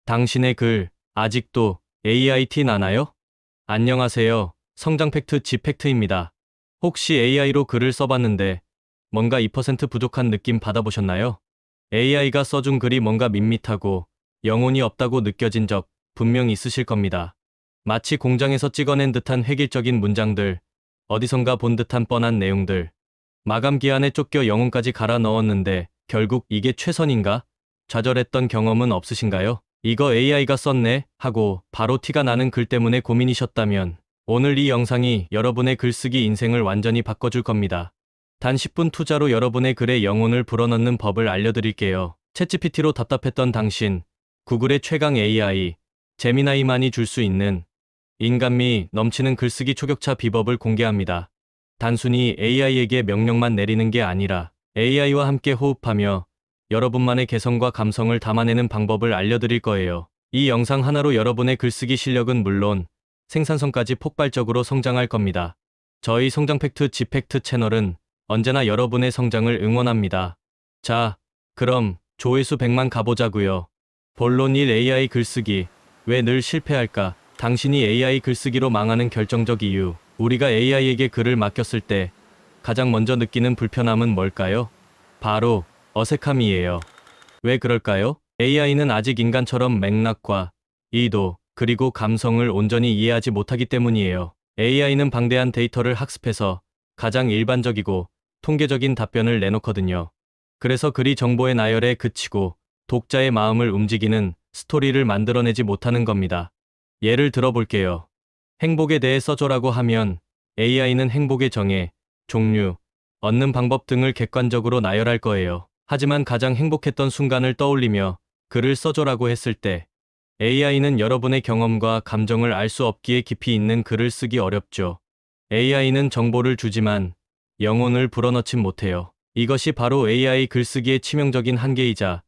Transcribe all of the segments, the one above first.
당신의 글, 아직도 AIT 나나요? 안녕하세요. 성장팩트 지팩트입니다. 혹시 AI로 글을 써봤는데 뭔가 2% 부족한 느낌 받아보셨나요? AI가 써준 글이 뭔가 밋밋하고 영혼이 없다고 느껴진 적 분명 있으실 겁니다. 마치 공장에서 찍어낸 듯한 획일적인 문장들, 어디선가 본 듯한 뻔한 내용들, 마감 기한에 쫓겨 영혼까지 갈아 넣었는데 결국 이게 최선인가? 좌절했던 경험은 없으신가요? 이거 AI가 썼네 하고 바로 티가 나는 글 때문에 고민이셨다면 오늘 이 영상이 여러분의 글쓰기 인생을 완전히 바꿔줄 겁니다. 단 10분 투자로 여러분의 글에 영혼을 불어넣는 법을 알려드릴게요. 챗GPT로 답답했던 당신, 구글의 최강 AI, 제미나이만이 줄 수 있는 인간미 넘치는 글쓰기 초격차 비법을 공개합니다. 단순히 AI에게 명령만 내리는 게 아니라 AI와 함께 호흡하며 여러분만의 개성과 감성을 담아내는 방법을 알려드릴 거예요. 이 영상 하나로 여러분의 글쓰기 실력은 물론 생산성까지 폭발적으로 성장할 겁니다. 저희 성장팩트 지팩트 채널은 언제나 여러분의 성장을 응원합니다. 자, 그럼 조회수 100만 가보자고요. 본론 1 AI 글쓰기. 왜 늘 실패할까? 당신이 AI 글쓰기로 망하는 결정적 이유. 우리가 AI에게 글을 맡겼을 때 가장 먼저 느끼는 불편함은 뭘까요? 바로 어색함이에요. 왜 그럴까요? AI는 아직 인간처럼 맥락과 의도, 그리고 감성을 온전히 이해하지 못하기 때문이에요. AI는 방대한 데이터를 학습해서 가장 일반적이고 통계적인 답변을 내놓거든요. 그래서 글이 정보의 나열에 그치고 독자의 마음을 움직이는 스토리를 만들어내지 못하는 겁니다. 예를 들어볼게요. 행복에 대해 써줘라고 하면 AI는 행복의 정의, 종류, 얻는 방법 등을 객관적으로 나열할 거예요. 하지만 가장 행복했던 순간을 떠올리며 글을 써줘라고 했을 때 AI는 여러분의 경험과 감정을 알 수 없기에 깊이 있는 글을 쓰기 어렵죠. AI는 정보를 주지만 영혼을 불어넣진 못해요. 이것이 바로 AI 글쓰기의 치명적인 한계이자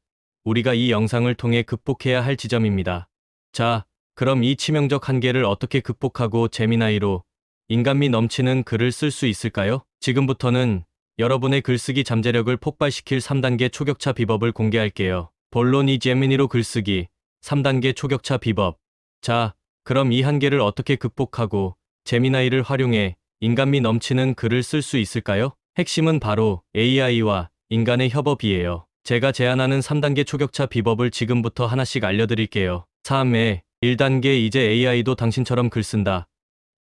우리가 이 영상을 통해 극복해야 할 지점입니다. 자, 그럼 이 치명적 한계를 어떻게 극복하고 제미나이로 인간미 넘치는 글을 쓸 수 있을까요? 지금부터는 여러분의 글쓰기 잠재력을 폭발시킬 3단계 초격차 비법을 공개할게요. 본론 이 제미니로 글쓰기 3단계 초격차 비법. 자, 그럼 이 한계를 어떻게 극복하고 제미나이를 활용해 인간미 넘치는 글을 쓸 수 있을까요? 핵심은 바로 AI와 인간의 협업이에요. 제가 제안하는 3단계 초격차 비법을 지금부터 하나씩 알려드릴게요. 3회 1단계 이제 AI도 당신처럼 글 쓴다.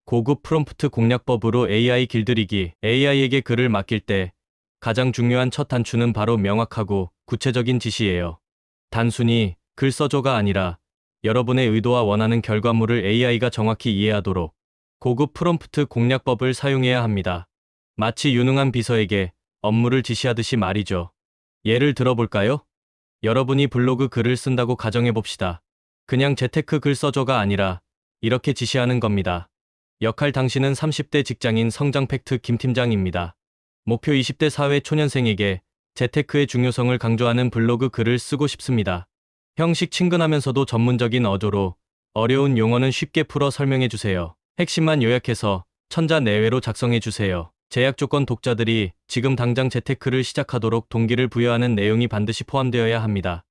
고급 프롬프트 공략법으로 AI 길들이기. AI에게 글을 맡길 때 가장 중요한 첫 단추는 바로 명확하고 구체적인 지시예요. 단순히 글 써줘가 아니라 여러분의 의도와 원하는 결과물을 AI가 정확히 이해하도록 고급 프롬프트 공략법을 사용해야 합니다. 마치 유능한 비서에게 업무를 지시하듯이 말이죠. 예를 들어볼까요? 여러분이 블로그 글을 쓴다고 가정해봅시다. 그냥 재테크 글 써줘가 아니라 이렇게 지시하는 겁니다. 역할 당신은 30대 직장인 성장 팩트 김 팀장입니다. 목표 20대 사회 초년생에게 재테크의 중요성을 강조하는 블로그 글을 쓰고 싶습니다. 형식 친근하면서도 전문적인 어조로 어려운 용어는 쉽게 풀어 설명해주세요. 핵심만 요약해서 천자 내외로 작성해주세요. 제약 조건 독자들이 지금 당장 재테크를 시작하도록 동기를 부여하는 내용이 반드시 포함되어야 합니다.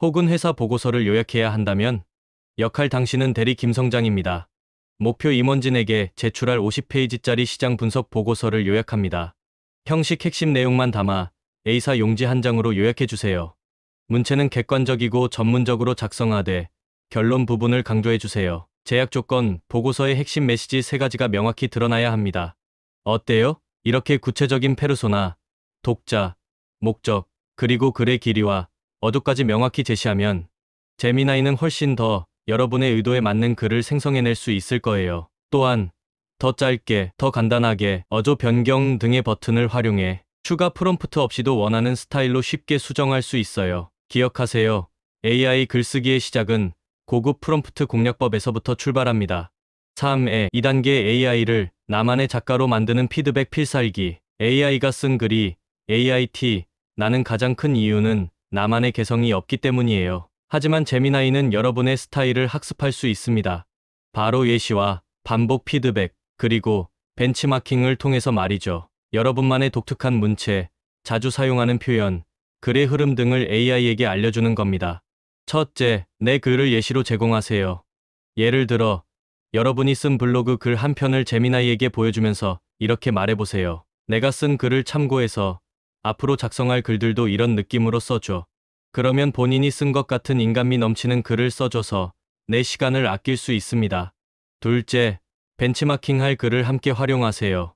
혹은 회사 보고서를 요약해야 한다면 역할 당신은 대리 김성장입니다. 목표 임원진에게 제출할 50페이지짜리 시장 분석 보고서를 요약합니다. 형식 핵심 내용만 담아 A사 용지 한 장으로 요약해주세요. 문체는 객관적이고 전문적으로 작성하되 결론 부분을 강조해주세요. 제약 조건, 보고서의 핵심 메시지 3가지가 명확히 드러나야 합니다. 어때요? 이렇게 구체적인 페르소나, 독자, 목적, 그리고 글의 길이와 어조까지 명확히 제시하면 제미나이는 훨씬 더 여러분의 의도에 맞는 글을 생성해낼 수 있을 거예요. 또한 더 짧게, 더 간단하게 어조 변경 등의 버튼을 활용해 추가 프롬프트 없이도 원하는 스타일로 쉽게 수정할 수 있어요. 기억하세요. AI 글쓰기의 시작은 고급 프롬프트 공략법에서부터 출발합니다. 3회 2단계 AI를 나만의 작가로 만드는 피드백 필살기. AI가 쓴 글이 AIT 나는 가장 큰 이유는 나만의 개성이 없기 때문이에요. 하지만 제미나이는 여러분의 스타일을 학습할 수 있습니다. 바로 예시와 반복 피드백, 그리고 벤치마킹을 통해서 말이죠. 여러분만의 독특한 문체, 자주 사용하는 표현, 글의 흐름 등을 AI에게 알려주는 겁니다. 첫째, 내 글을 예시로 제공하세요. 예를 들어, 여러분이 쓴 블로그 글 한 편을 제미나이에게 보여주면서 이렇게 말해보세요. 내가 쓴 글을 참고해서 앞으로 작성할 글들도 이런 느낌으로 써줘. 그러면 본인이 쓴 것 같은 인간미 넘치는 글을 써줘서 내 시간을 아낄 수 있습니다. 둘째, 벤치마킹할 글을 함께 활용하세요.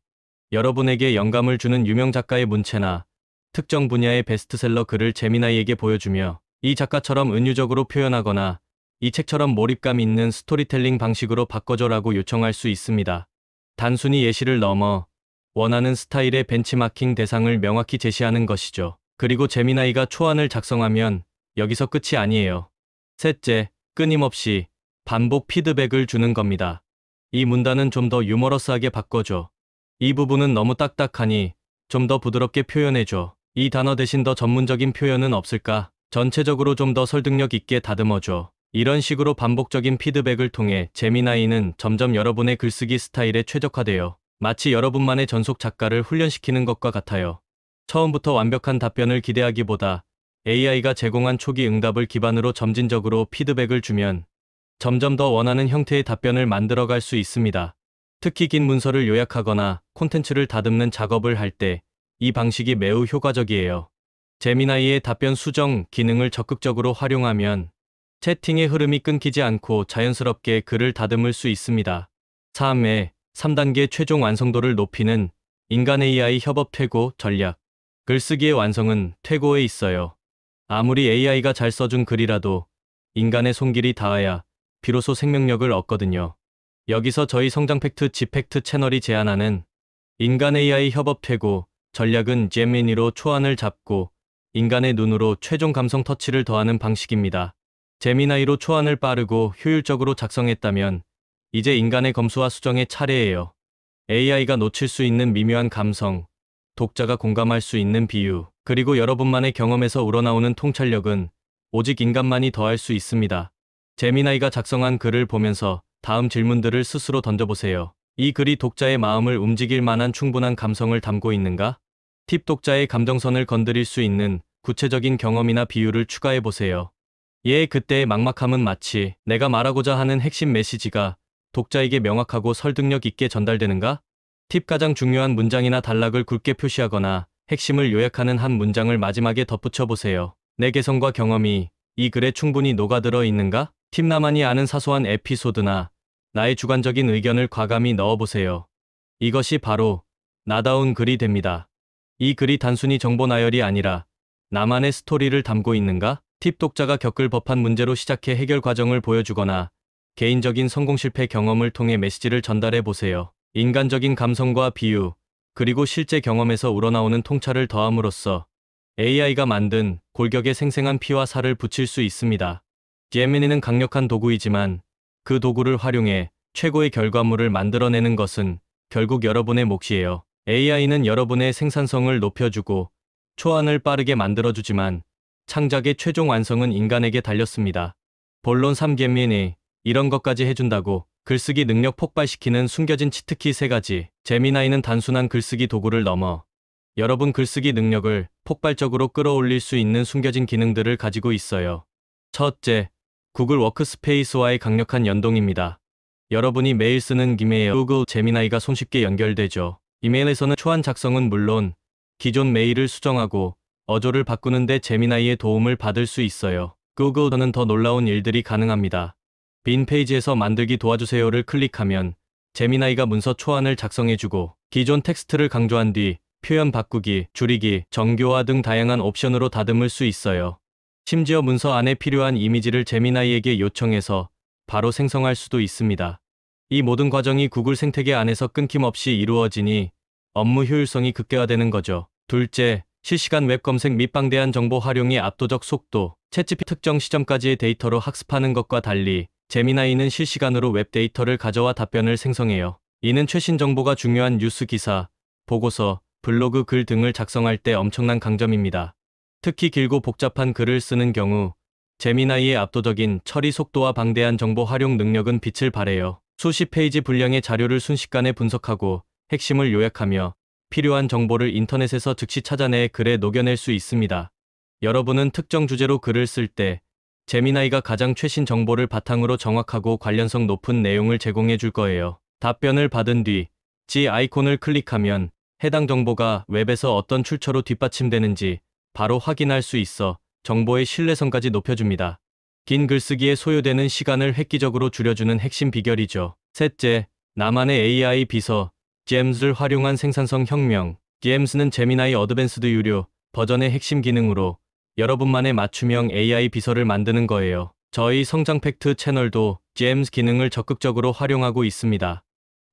여러분에게 영감을 주는 유명 작가의 문체나 특정 분야의 베스트셀러 글을 제미나이에게 보여주며 이 작가처럼 은유적으로 표현하거나 이 책처럼 몰입감 있는 스토리텔링 방식으로 바꿔줘라고 요청할 수 있습니다. 단순히 예시를 넘어 원하는 스타일의 벤치마킹 대상을 명확히 제시하는 것이죠. 그리고 제미나이가 초안을 작성하면 여기서 끝이 아니에요. 셋째, 끊임없이 반복 피드백을 주는 겁니다. 이 문단은 좀 더 유머러스하게 바꿔줘. 이 부분은 너무 딱딱하니 좀 더 부드럽게 표현해줘. 이 단어 대신 더 전문적인 표현은 없을까? 전체적으로 좀 더 설득력 있게 다듬어줘. 이런 식으로 반복적인 피드백을 통해 제미나이는 점점 여러분의 글쓰기 스타일에 최적화되어 마치 여러분만의 전속 작가를 훈련시키는 것과 같아요. 처음부터 완벽한 답변을 기대하기보다 AI가 제공한 초기 응답을 기반으로 점진적으로 피드백을 주면 점점 더 원하는 형태의 답변을 만들어갈 수 있습니다. 특히 긴 문서를 요약하거나 콘텐츠를 다듬는 작업을 할 때 이 방식이 매우 효과적이에요. 제미나이의 답변 수정 기능을 적극적으로 활용하면 채팅의 흐름이 끊기지 않고 자연스럽게 글을 다듬을 수 있습니다. 3단계 최종 완성도를 높이는 인간 AI 협업 퇴고 전략. 글쓰기의 완성은 퇴고에 있어요. 아무리 AI가 잘 써준 글이라도 인간의 손길이 닿아야 비로소 생명력을 얻거든요. 여기서 저희 성장팩트 지팩트 채널이 제안하는 인간 AI 협업 퇴고 전략은 제미니로 초안을 잡고 인간의 눈으로 최종 감성 터치를 더하는 방식입니다. 제미나이로 초안을 빠르고 효율적으로 작성했다면 이제 인간의 검수와 수정의 차례예요. AI가 놓칠 수 있는 미묘한 감성, 독자가 공감할 수 있는 비유, 그리고 여러분만의 경험에서 우러나오는 통찰력은 오직 인간만이 더할 수 있습니다. 제미나이가 작성한 글을 보면서 다음 질문들을 스스로 던져보세요. 이 글이 독자의 마음을 움직일 만한 충분한 감성을 담고 있는가? 팁 독자의 감정선을 건드릴 수 있는 구체적인 경험이나 비유를 추가해보세요. 그때의 막막함은 마치 내가 말하고자 하는 핵심 메시지가 독자에게 명확하고 설득력 있게 전달되는가? 팁 가장 중요한 문장이나 단락을 굵게 표시하거나 핵심을 요약하는 한 문장을 마지막에 덧붙여 보세요. 내 개성과 경험이 이 글에 충분히 녹아들어 있는가? 팁 나만이 아는 사소한 에피소드나 나의 주관적인 의견을 과감히 넣어보세요. 이것이 바로 나다운 글이 됩니다. 이 글이 단순히 정보 나열이 아니라 나만의 스토리를 담고 있는가? 팁 독자가 겪을 법한 문제로 시작해 해결 과정을 보여주거나 개인적인 성공 실패 경험을 통해 메시지를 전달해 보세요. 인간적인 감성과 비유, 그리고 실제 경험에서 우러나오는 통찰을 더함으로써 AI가 만든 골격에 생생한 피와 살을 붙일 수 있습니다. 제미니는 강력한 도구이지만 그 도구를 활용해 최고의 결과물을 만들어내는 것은 결국 여러분의 몫이에요. AI는 여러분의 생산성을 높여주고 초안을 빠르게 만들어주지만 창작의 최종 완성은 인간에게 달렸습니다. 본론 3개미니 이런 것까지 해준다고 글쓰기 능력 폭발시키는 숨겨진 치트키 3가지. 제미나이는 단순한 글쓰기 도구를 넘어 여러분 글쓰기 능력을 폭발적으로 끌어올릴 수 있는 숨겨진 기능들을 가지고 있어요. 첫째, 구글 워크스페이스와의 강력한 연동입니다. 여러분이 매일 쓰는 이메일, 구글 제미나이가 손쉽게 연결되죠. 이메일에서는 초안 작성은 물론 기존 메일을 수정하고 어조를 바꾸는 데 제미나이의 도움을 받을 수 있어요. 구글에서는 더 놀라운 일들이 가능합니다. 빈 페이지에서 만들기 도와주세요를 클릭하면 제미나이가 문서 초안을 작성해주고 기존 텍스트를 강조한 뒤 표현 바꾸기, 줄이기, 정교화 등 다양한 옵션으로 다듬을 수 있어요. 심지어 문서 안에 필요한 이미지를 제미나이에게 요청해서 바로 생성할 수도 있습니다. 이 모든 과정이 구글 생태계 안에서 끊김없이 이루어지니 업무 효율성이 극대화되는 거죠. 둘째, 실시간 웹 검색 및 방대한 정보 활용의 압도적 속도. 챗GPT 특정 시점까지의 데이터로 학습하는 것과 달리 제미나이는 실시간으로 웹 데이터를 가져와 답변을 생성해요. 이는 최신 정보가 중요한 뉴스 기사, 보고서, 블로그 글 등을 작성할 때 엄청난 강점입니다. 특히 길고 복잡한 글을 쓰는 경우 제미나이의 압도적인 처리 속도와 방대한 정보 활용 능력은 빛을 발해요. 수십 페이지 분량의 자료를 순식간에 분석하고 핵심을 요약하며 필요한 정보를 인터넷에서 즉시 찾아내 글에 녹여낼 수 있습니다. 여러분은 특정 주제로 글을 쓸 때 제미나이가 가장 최신 정보를 바탕으로 정확하고 관련성 높은 내용을 제공해 줄 거예요. 답변을 받은 뒤 G 아이콘을 클릭하면 해당 정보가 웹에서 어떤 출처로 뒷받침되는지 바로 확인할 수 있어 정보의 신뢰성까지 높여줍니다. 긴 글쓰기에 소요되는 시간을 획기적으로 줄여주는 핵심 비결이죠. 셋째, 나만의 AI 비서 GEMS를 활용한 생산성 혁명. GEMS는 제미나이 어드밴스드 유료 버전의 핵심 기능으로 여러분만의 맞춤형 AI 비서를 만드는 거예요. 저희 성장 팩트 채널도 GEMS 기능을 적극적으로 활용하고 있습니다.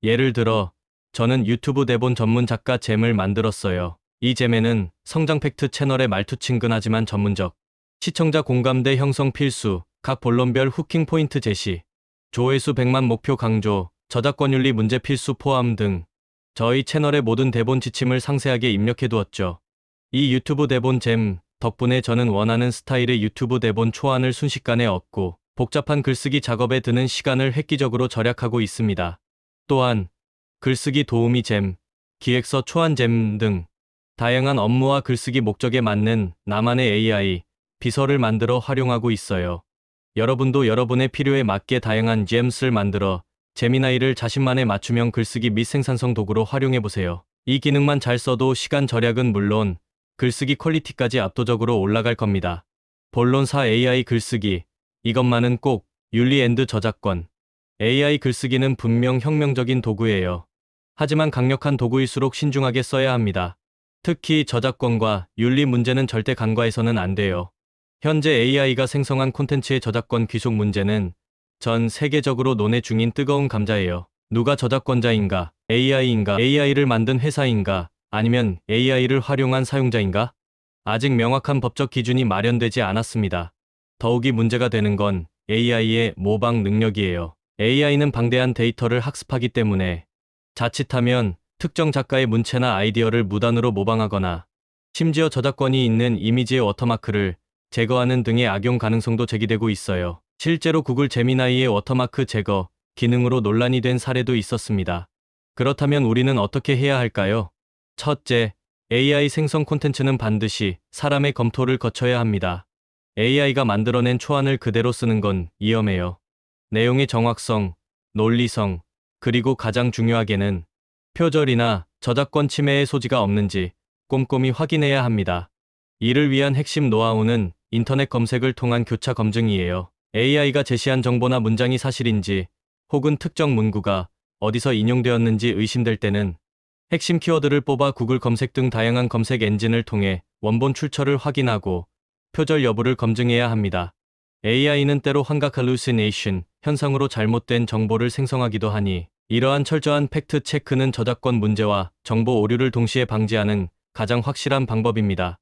예를 들어 저는 유튜브 대본 전문 작가 잼을 만들었어요. 이 잼에는 성장 팩트 채널의 말투 친근하지만 전문적, 시청자 공감대 형성 필수, 각 본론별 후킹 포인트 제시, 조회수 100만 목표 강조, 저작권 윤리 문제 필수 포함 등 저희 채널의 모든 대본 지침을 상세하게 입력해 두었죠. 이 유튜브 대본 잼 덕분에 저는 원하는 스타일의 유튜브 대본 초안을 순식간에 얻고 복잡한 글쓰기 작업에 드는 시간을 획기적으로 절약하고 있습니다. 또한 글쓰기 도우미 잼, 기획서 초안 잼 등 다양한 업무와 글쓰기 목적에 맞는 나만의 AI 비서를 만들어 활용하고 있어요. 여러분도 여러분의 필요에 맞게 다양한 GEMS를 만들어 제미나이를 자신만의 맞춤형 글쓰기 및 생산성 도구로 활용해보세요. 이 기능만 잘 써도 시간 절약은 물론 글쓰기 퀄리티까지 압도적으로 올라갈 겁니다. 본론사 AI 글쓰기. 이것만은 꼭 윤리 앤드 저작권. AI 글쓰기는 분명 혁명적인 도구예요. 하지만 강력한 도구일수록 신중하게 써야 합니다. 특히 저작권과 윤리 문제는 절대 간과해서는 안 돼요. 현재 AI가 생성한 콘텐츠의 저작권 귀속 문제는 전 세계적으로 논의 중인 뜨거운 감자예요. 누가 저작권자인가? AI인가? AI를 만든 회사인가? 아니면 AI를 활용한 사용자인가? 아직 명확한 법적 기준이 마련되지 않았습니다. 더욱이 문제가 되는 건 AI의 모방 능력이에요. AI는 방대한 데이터를 학습하기 때문에 자칫하면 특정 작가의 문체나 아이디어를 무단으로 모방하거나 심지어 저작권이 있는 이미지의 워터마크를 제거하는 등의 악용 가능성도 제기되고 있어요. 실제로 구글 제미나이의 워터마크 제거 기능으로 논란이 된 사례도 있었습니다. 그렇다면 우리는 어떻게 해야 할까요? 첫째, AI 생성 콘텐츠는 반드시 사람의 검토를 거쳐야 합니다. AI가 만들어낸 초안을 그대로 쓰는 건 위험해요. 내용의 정확성, 논리성, 그리고 가장 중요하게는 표절이나 저작권 침해의 소지가 없는지 꼼꼼히 확인해야 합니다. 이를 위한 핵심 노하우는 인터넷 검색을 통한 교차 검증이에요. AI가 제시한 정보나 문장이 사실인지 혹은 특정 문구가 어디서 인용되었는지 의심될 때는 핵심 키워드를 뽑아 구글 검색 등 다양한 검색 엔진을 통해 원본 출처를 확인하고 표절 여부를 검증해야 합니다. AI는 때로 환각 hallucination 현상으로 잘못된 정보를 생성하기도 하니 이러한 철저한 팩트 체크는 저작권 문제와 정보 오류를 동시에 방지하는 가장 확실한 방법입니다.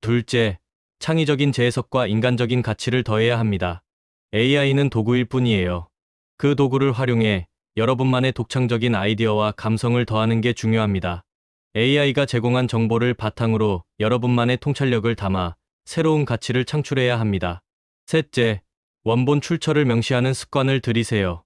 둘째, 창의적인 재해석과 인간적인 가치를 더해야 합니다. AI는 도구일 뿐이에요. 그 도구를 활용해 여러분만의 독창적인 아이디어와 감성을 더하는 게 중요합니다. AI가 제공한 정보를 바탕으로 여러분만의 통찰력을 담아 새로운 가치를 창출해야 합니다. 셋째, 원본 출처를 명시하는 습관을 들이세요.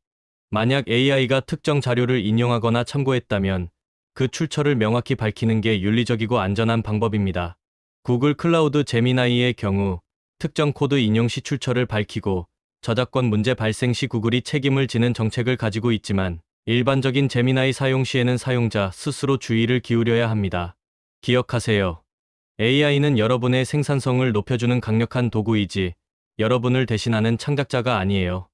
만약 AI가 특정 자료를 인용하거나 참고했다면 그 출처를 명확히 밝히는 게 윤리적이고 안전한 방법입니다. 구글 클라우드 제미나이의 경우 특정 코드 인용 시 출처를 밝히고 저작권 문제 발생 시 구글이 책임을 지는 정책을 가지고 있지만 일반적인 제미나이 사용 시에는 사용자 스스로 주의를 기울여야 합니다. 기억하세요. AI는 여러분의 생산성을 높여주는 강력한 도구이지 여러분을 대신하는 창작자가 아니에요.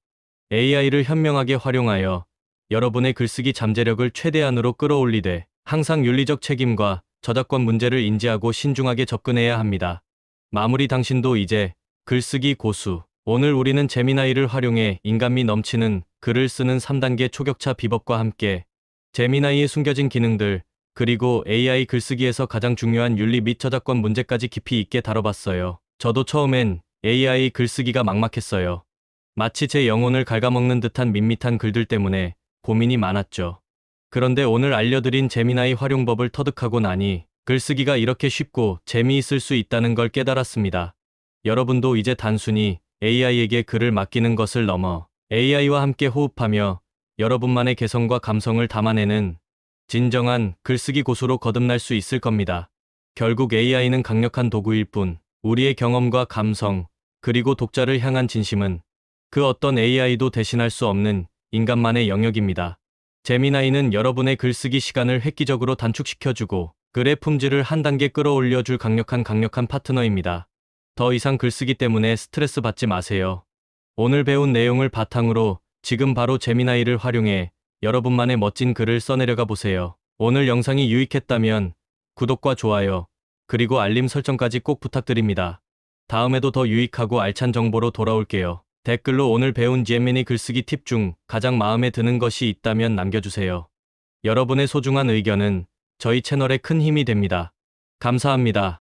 AI를 현명하게 활용하여 여러분의 글쓰기 잠재력을 최대한으로 끌어올리되 항상 윤리적 책임과 저작권 문제를 인지하고 신중하게 접근해야 합니다. 마무리. 당신도 이제 글쓰기 고수. 오늘 우리는 제미나이를 활용해 인간미 넘치는 글을 쓰는 3단계 초격차 비법과 함께 제미나이의 숨겨진 기능들 그리고 AI 글쓰기에서 가장 중요한 윤리 및 저작권 문제까지 깊이 있게 다뤄봤어요. 저도 처음엔 AI 글쓰기가 막막했어요. 마치 제 영혼을 갉아먹는 듯한 밋밋한 글들 때문에 고민이 많았죠. 그런데 오늘 알려드린 제미나이 활용법을 터득하고 나니 글쓰기가 이렇게 쉽고 재미있을 수 있다는 걸 깨달았습니다. 여러분도 이제 단순히 AI에게 글을 맡기는 것을 넘어 AI와 함께 호흡하며 여러분만의 개성과 감성을 담아내는 진정한 글쓰기 고수로 거듭날 수 있을 겁니다. 결국 AI는 강력한 도구일 뿐 우리의 경험과 감성, 그리고 독자를 향한 진심은 그 어떤 AI도 대신할 수 없는 인간만의 영역입니다. 제미나이는 여러분의 글쓰기 시간을 획기적으로 단축시켜주고 글의 품질을 한 단계 끌어올려줄 강력한 파트너입니다. 더 이상 글쓰기 때문에 스트레스 받지 마세요. 오늘 배운 내용을 바탕으로 지금 바로 제미나이를 활용해 여러분만의 멋진 글을 써내려가 보세요. 오늘 영상이 유익했다면 구독과 좋아요, 그리고 알림 설정까지 꼭 부탁드립니다. 다음에도 더 유익하고 알찬 정보로 돌아올게요. 댓글로 오늘 배운 제미니 글쓰기 팁 중 가장 마음에 드는 것이 있다면 남겨주세요. 여러분의 소중한 의견은 저희 채널에 큰 힘이 됩니다. 감사합니다.